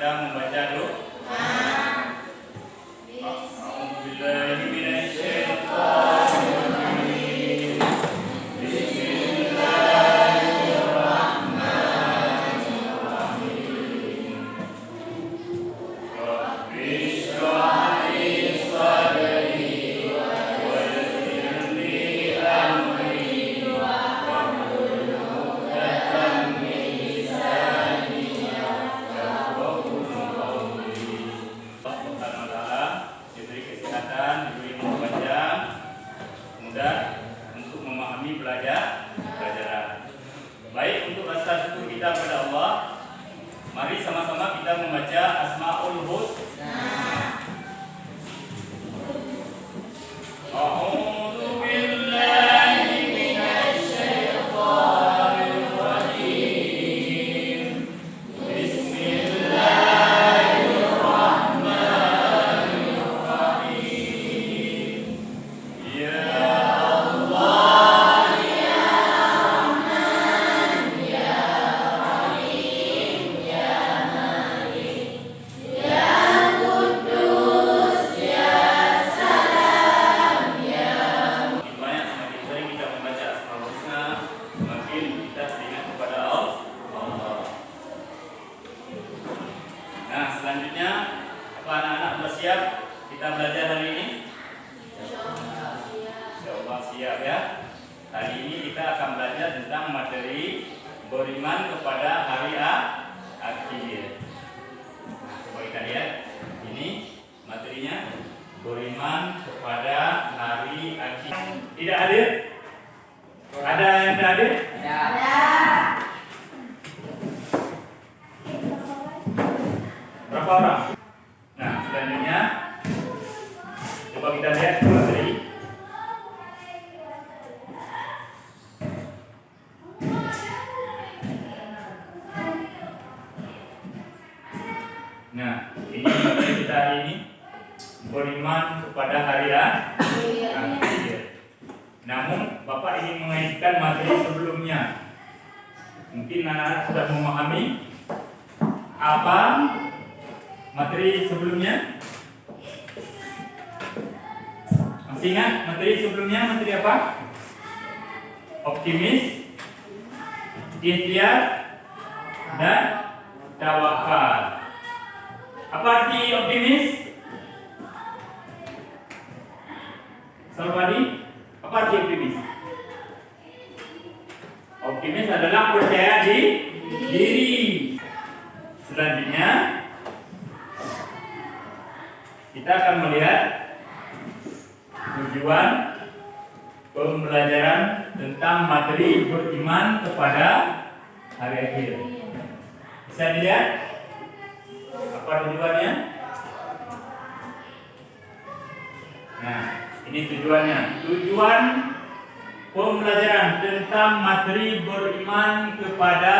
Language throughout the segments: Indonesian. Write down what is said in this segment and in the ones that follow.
kita membaca doa. Untuk memahami pelajaran. Baik, untuk rasa syukur kita kepada Allah, mari sama-sama kita membaca Asmaul Husna. Nah, selanjutnya apa anak-anak sudah siap kita belajar hari ini? Insyaallah siap ya. Hari ini kita akan belajar tentang materi beriman kepada hari akhir. Nah, coba kita lihat. Ini materinya beriman kepada hari akhir. Tidak hadir? Ada yang tidak hadir? Ada. Berapa orang? Nah, selanjutnya coba kita lihat materi. Nah, ini materi kita hari ini beriman kepada hari akhir. Namun, Bapak ingin mengaitkan materi sebelumnya. Mungkin anak-anak sudah memahami apa materi sebelumnya? Masih ingat materi sebelumnya? Materi apa? Optimis, ikhtiar, dan tawakal. Apa arti optimis? Salwadi, apa arti optimis? Optimis adalah percaya diri. Selanjutnya kita akan melihat tujuan pembelajaran tentang materi beriman kepada hari akhir. Bisa dilihat apa tujuannya? Nah, ini tujuannya. Tujuan pembelajaran tentang materi beriman kepada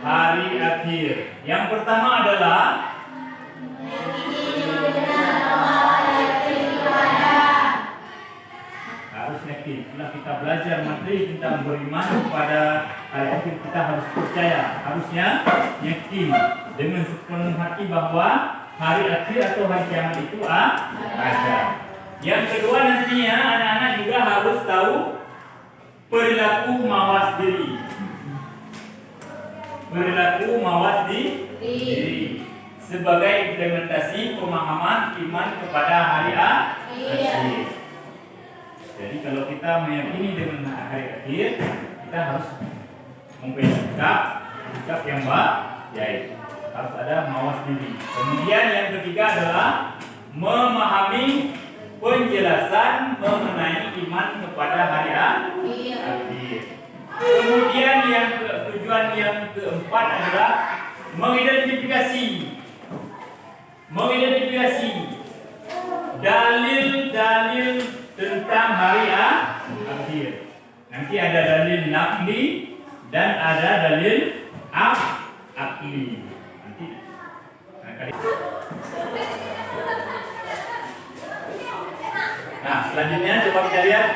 hari akhir. Yang pertama adalah harus yakin. Setelah kita belajar materi tentang beriman kepada hari akhir, kita harus percaya, harusnya yakin dengan sepenuh hati bahwa hari akhir atau hari kiamat itu ada. Yang kedua, nantinya anak-anak juga harus tahu perilaku mawas diri. Perilaku mawas diri sebagai implementasi pemahaman iman kepada hari akhir. Jadi kalau kita meyakini dengan hari akhir, kita harus mempunyai sikap yang baik. Harus ada mawas diri. Kemudian yang ketiga adalah memahami penjelasan mengenai iman kepada hari akhir. Kemudian tujuan yang keempat adalah mengidentifikasi dalil-dalil tentang hari akhir. Nanti ada dalil naqli dan ada dalil akli. Nanti nah, selanjutnya coba kita lihat.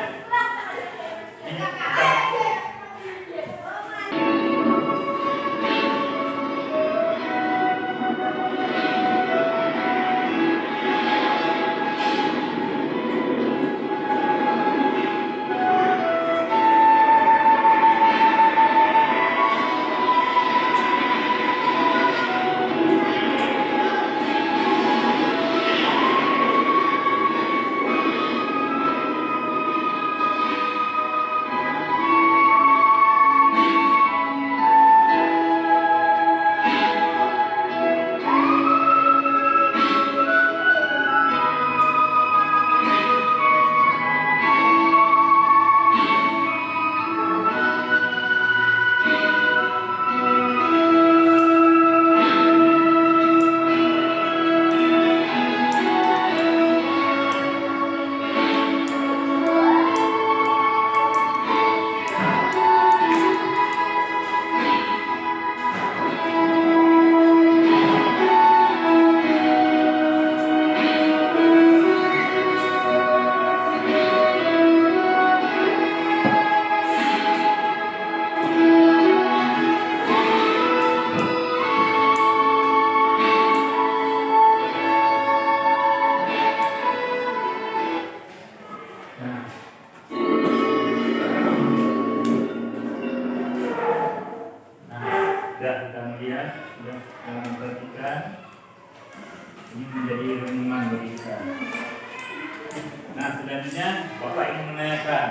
menanyakan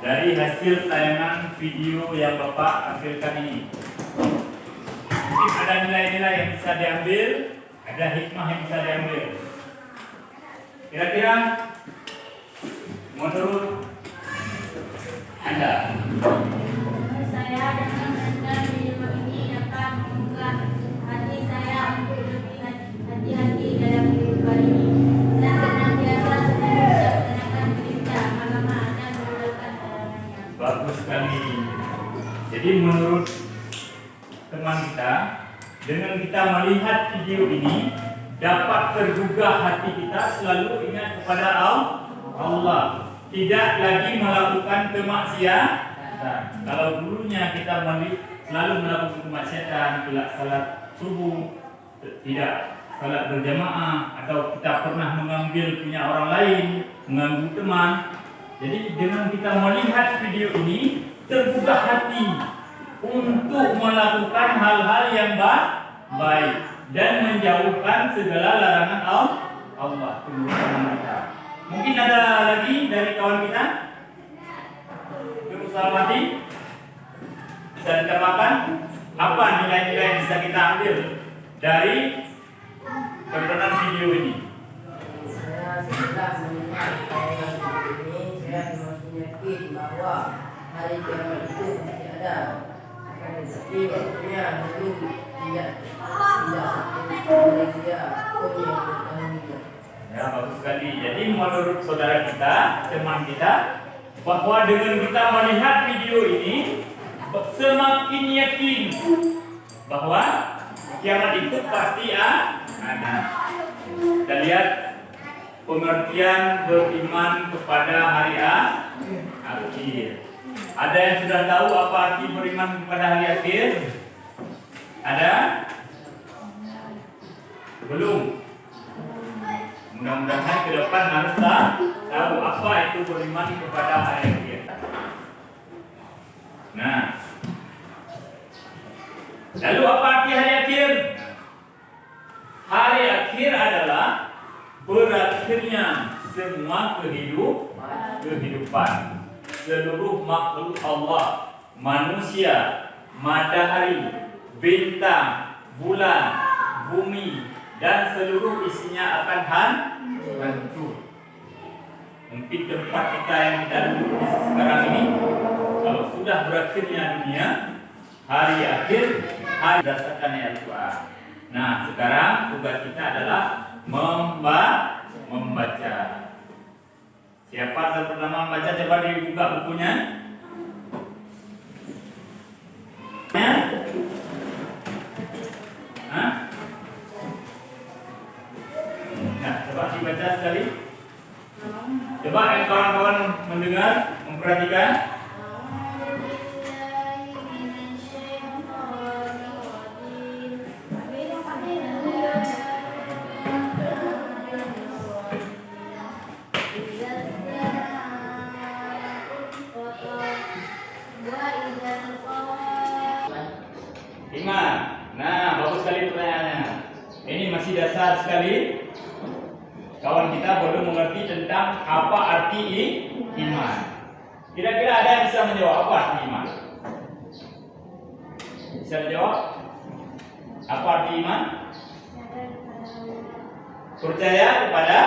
dari hasil tayangan video yang Bapak hasilkan ini. Mungkin ada nilai-nilai yang bisa diambil, ada hikmah yang bisa diambil. Kira-kira menurut Anda? Saya dengan mendengar video ini dapat membuka hati saya untuk lebih hati-hati dalam kehidupan ini dan senantiasa melaksanakan perintah agama dan menegakkan larangannya. Bagus sekali. Jadi menurut teman kita, dengan kita melihat video ini dapat tergugah hati kita selalu ingat kepada Allah, tidak lagi melakukan kemaksiatan. Kalau dulunya kita selalu melakukan kemaksiatan, tidak salat subuh, tidak salat berjamaah, atau kita pernah mengambil punya orang lain, mengganggu teman. Jadi dengan kita melihat video ini terbuka hati untuk melakukan hal-hal yang baik dan menjauhkan segala larangan Allah. Kita. Mungkin ada lagi dari kawan kita? Salawati bisa ditambahkan apa nilai-nilai yang bisa kita ambil dari tontonan video ini? Saya setelah melihat tayangan video ini, saya semakin yakin bahwa hari kiamat itu pasti ada. Akan tetapi waktunya belum tidak satu manusia pun yang mengetahuinya. Ya, bagus sekali. Jadi menurut saudara kita, teman kita, bahwa dengan kita melihat video ini semakin yakin bahwa kiamat itu pasti ada. Kita lihat pengertian beriman kepada hari akhir. Ada yang sudah tahu apa arti beriman kepada hari akhir? Ada? Belum? Mudah-mudahan ke depan harus tahu apa itu beriman kepada hari akhir. Nah, lalu apa arti hari akhir? Hari akhir adalah berakhirnya semua kehidupan seluruh makhluk Allah, manusia, matahari, bintang, bulan, bumi, dan seluruh isinya akan hancur. Mungkin tempat kita yang kita duduk sekarang ini, kalau sudah berakhirnya dunia, hari akhir, hari berdasarkan Al-Quran. Nah, sekarang tugas kita adalah membaca. Siapa yang pertama membaca? Coba dibuka bukunya. Nah, coba dibaca sekali. Coba yang kawan-kawan mendengar, memperhatikan. Iman. Nah, bagus sekali pertanyaannya. Ini masih dasar sekali. Kawan kita belum mengerti tentang apa arti iman. Kira-kira ada yang bisa menjawab apa arti iman? Bisa menjawab? Apa arti iman? Percaya kepada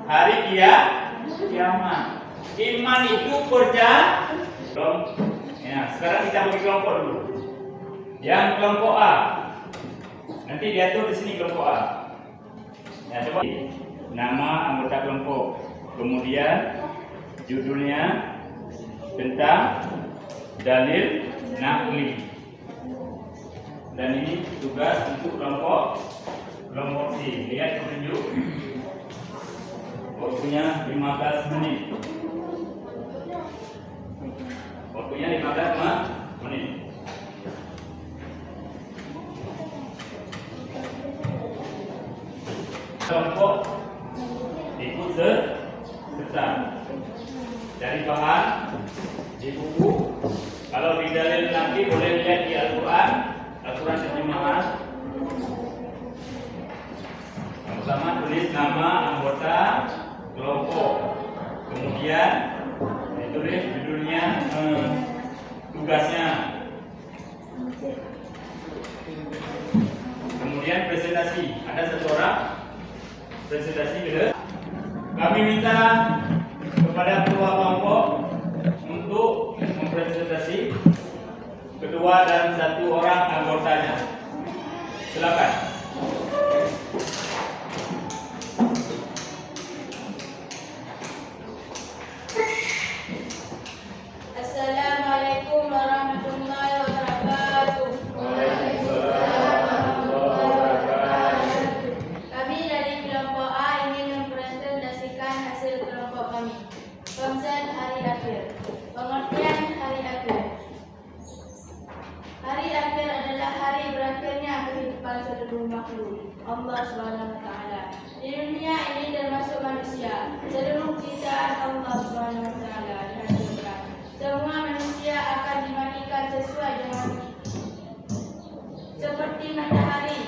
hari kiamat. Iman itu percaya. Ya, sekarang kita bagi kelompok dulu. Yang kelompok A. Nanti diatur di sini kelompok A. Ya, coba nama anggota kelompok. Kemudian judulnya tentang dalil nakli. Dan ini tugas untuk kelompok C. Lihat petunjuk. Waktunya 15 menit. Waktunya 15 menit. Kelompok ikut serta dari bahan di buku. Kalau di dalil nanti boleh lihat di Al-Quran terjemahan. Yang pertama tulis nama anggota kelompok, kemudian tulis judulnya, tugasnya. Kemudian presentasi. Ada satu orang presentasi gitu. Kami minta kepada ketua kelompok untuk mempresentasi, kedua dan satu orang anggotanya. Silakan. Assalamualaikum warahmatullahi wabarakatuh. Kami dari kelompok A ingin mempresentasikan hasil kelompok kami. Konsep hari akhir. Pengertian hari akhir. Hari akhir adalah hari berakhirnya kehidupan seluruh makhluk Allah Subhanahu wa taala. Di dunia ini termasuk manusia, seluruh ciptaan Allah Subhanahu wa taala dihancurkan. Semua manusia akan dimatikan sesuai dengan seperti matahari,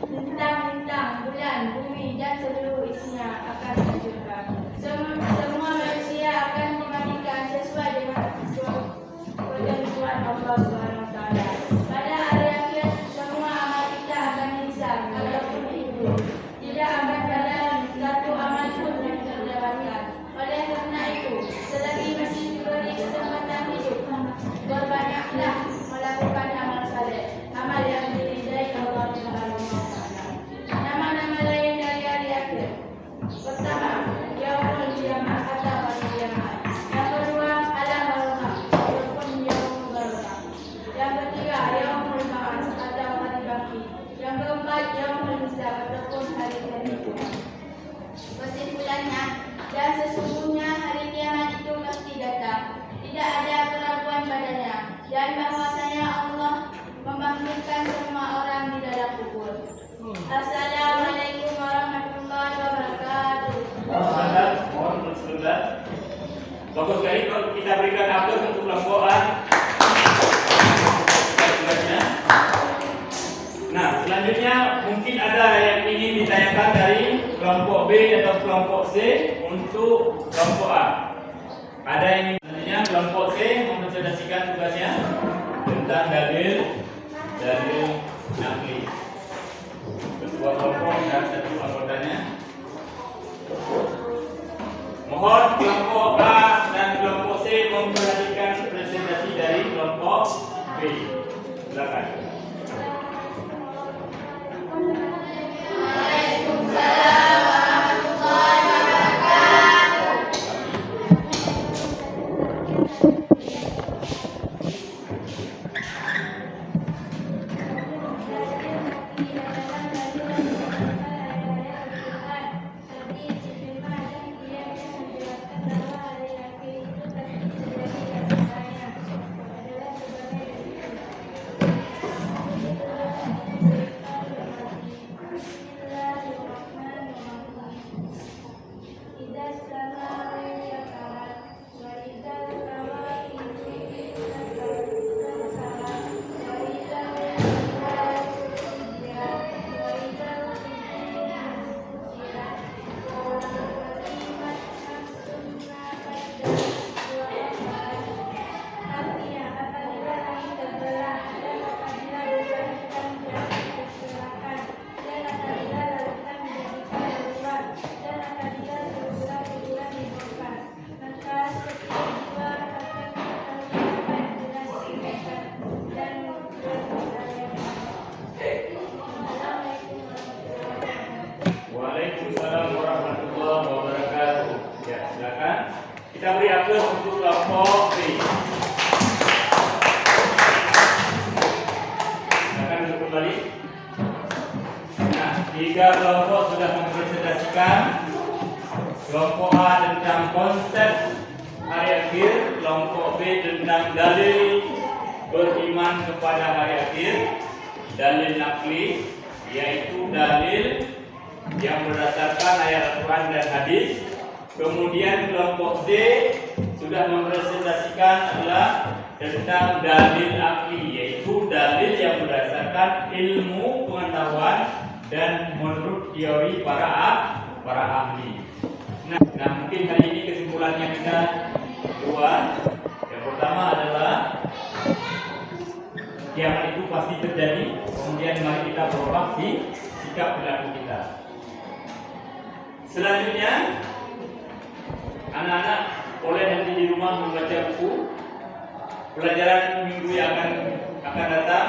bintang-bintang, bulan, bumi dan seluruh isinya akan dihancurkan. Semua manusia akan dimatikan sesuai dengan ketentuan Allah Subhanahu wa taala. Pada hari akhir semua amal kita akan dihisab ataupun itu. Tidak akan ada satu amal pun yang terlewatkan. Oleh karena itu, selagi masih diberi kesempatan hidup, berbanyaklah melakukan amal saleh, amal yang diridai Allah Subhanahu wa taala. Nama-nama lain dari hari akhir. Pertama, yaumul qiyamah atau hari kiamat. Yang kedua, alam barzakh ataupun yaumul barzakh. Yang ketiga, yaumul ba'ats atau hari bangkit. Yang keempat, yaumul hisab ataupun hari penghitungan. Kesimpulannya, dan sesungguhnya hari kiamat itu pasti datang. Tidak ada keraguan padanya, dan bahwasanya Allah membangkitkan semua orang di dalam kubur. Assalamualaikum warahmatullahi wabarakatuh. Mohon bersebentar. Bagus sekali kalau kita berikan aplaus untuk kelompok A. Tugasnya. Nah, selanjutnya mungkin ada yang ingin ditanyakan dari kelompok B atau kelompok C untuk kelompok A. Ada yang selanjutnya kelompok C mempresentasikan tugasnya tentang dalil nakli. Ketua kelompok dan satu anggotanya. Mohon kelompok A dan kelompok C memperhatikan presentasi dari kelompok B. Silakan. Waalaikumsalam warahmatullahi wabarakatuh. Waalaikumsalam warahmatullahi wabarakatuh. Ya, silakan. Kita beri aplaus untuk kelompok B. Silakan duduk kembali. Nah, tiga kelompok sudah mempresentasikan. Kelompok A tentang konsep hari akhir, kelompok B tentang dalil beriman kepada hari akhir, dalil nakli, yaitu dalil yang berdasarkan ayat Al-Quran dan hadis. Kemudian kelompok D sudah mempresentasikan adalah tentang dalil akli, yaitu dalil yang berdasarkan ilmu pengetahuan dan menurut teori para ahli. Nah, mungkin hari ini kesimpulannya kita dua. Yang pertama adalah kiamat itu pasti terjadi. Kemudian mari kita berubah sikap perilaku kita. Selanjutnya, anak-anak boleh nanti di rumah membaca buku. Pelajaran minggu yang akan datang,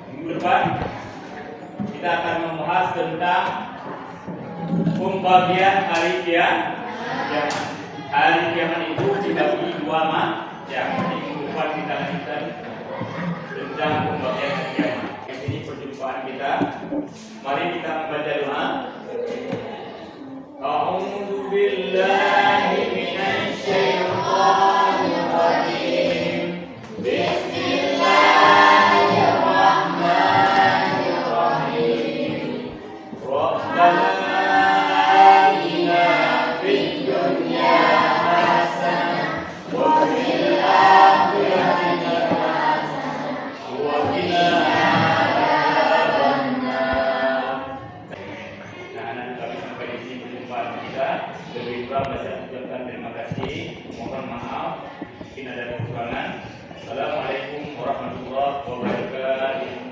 minggu depan, kita akan membahas tentang pembagian hari kiamat. Hari kiamat itu dibagi dua macam. Jadi minggu depan kita lanjutkan tentang pembagian hari kiamat. Ini perjumpaan kita. Mari kita membaca doa. A'udzu billahi minasy syaithanir rajim. Bismillahirrahmanirrahim. Rabbana atina fid dunya hasanah wa fil akhirati hasanah wa qina lebih kurang saya ucapkan terima kasih, mohon maaf mungkin ada kekurangan. Assalamualaikum warahmatullahi wabarakatuh.